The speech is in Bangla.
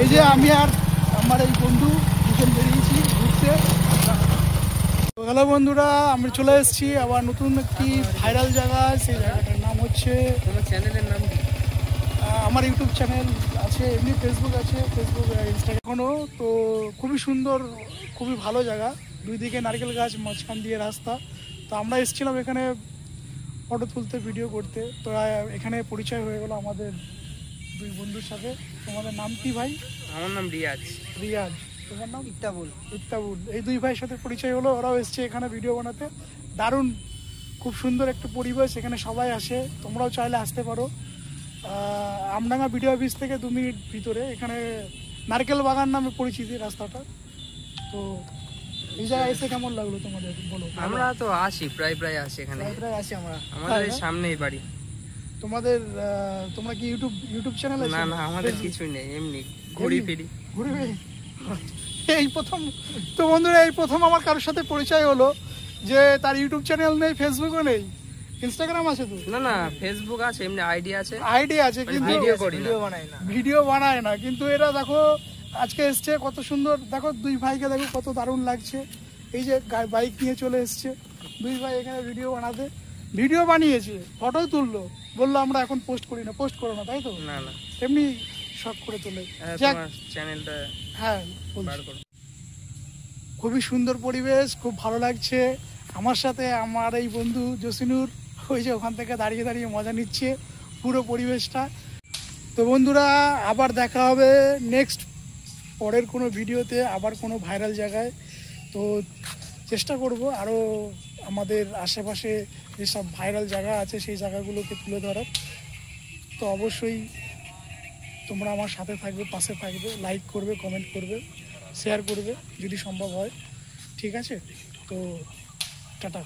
এই যে আমি আর আমার এই বন্ধু দুজন বেরিয়েছি ঘুরতে। হ্যালো বন্ধুরা, আমি চলে এসেছি আবার নতুন একটি ভাইরাল জায়গা। সেই জায়গাটার নাম হচ্ছে, তোমার চ্যানেলের নাম কি? আমার ইউটিউব চ্যানেল আছে, এমনি ফেসবুক আছে, ফেসবুক ইনস্টাগ্রাম এখনও। তো খুবই সুন্দর, খুবই ভালো জায়গা, দুই দিকে নারকেল গাছ, মাঝখান দিয়ে রাস্তা। তো আমরা এসেছিলাম এখানে ফটো তুলতে, ভিডিও করতে। তো এখানে পরিচয় হয়ে গেল আমাদের দুই বন্ধুর সাথে। তোমাদের নাম কি ভাই? আমার নাম রিয়াজ। রিয়াজ। তোমার নাম? ইত্তাবুল। ইত্তাবুল। এই দুই ভাইয়ের সাথে পরিচয় হলো, ওরাও এসছে এখানে ভিডিও বানাতে। দারুণ, খুব সুন্দর একটা পরিবেশ, এখানে সবাই আসে, তোমরাও চাইলে আসতে পারো। আমডাঙ্গা ভিডিও অফিস থেকে 2 মিনিট ভিতরে, এখানে নারকেল বাগান নামে পরিচিতি রাস্তাটা। তো এই জায়গায় এসে কেমন লাগলো তোমাদের বলো? আমরা তো আসি, প্রায় আসি এখানে। প্রায় আসি আমরা, আমাদের এই সামনেই বাড়ি। তোমাদের তোমরা কি ইউটিউব চ্যানেল আছে? না না, আমাদের কিছুই নেই, এমনি ঘুরি ফিরি। এই প্রথম তো বন্ধুরা, এই প্রথম আমার কারোর সাথে পরিচয় হলো যে তার ইউটিউব চ্যানেল নেই, ফেসবুকও নেই, ইনস্টাগ্রাম আছে। তো না না, ফেসবুক আছে, এমনি আইডি আছে, আছে, কিন্তু ভিডিও বানায় না। কিন্তু এরা দেখো আজকে এসছে, কত সুন্দর, দেখো দুই ভাইকে দেখো কত দারুণ লাগছে। এই যে বাইক নিয়ে চলে এসছে দুই ভাই এখানে ভিডিও বানাতে, ভিডিও বানিয়েছে, ফটো তুললো, বললো আমরা এখন পোস্ট করি না। পোস্ট করো না, তাই তো? না না, এমনি শখ করে তোলে। চ্যানেলটা হ্যাঁ, বার করো। খুবই সুন্দর পরিবেশ, খুব ভালো লাগছে। আমার সাথে আমার এই বন্ধু জসিনুর, ওই যে ওখান থেকে দাঁড়িয়ে দাঁড়িয়ে মজা নিচ্ছে পুরো পরিবেশটা। তো বন্ধুরা, আবার দেখা হবে নেক্সট পরের কোনো ভিডিওতে, আবার কোনো ভাইরাল জায়গায়। তো চেষ্টা করব আরও আমাদের আশেপাশে যেসব ভাইরাল জায়গা আছে সেই জায়গাগুলোকে তুলে ধরার। তো অবশ্যই তোমরা আমার সাথে থাকবে, পাশে থাকবে, লাইক করবে, কমেন্ট করবে, শেয়ার করবে যদি সম্ভব হয়। ঠিক আছে? তো টাটা।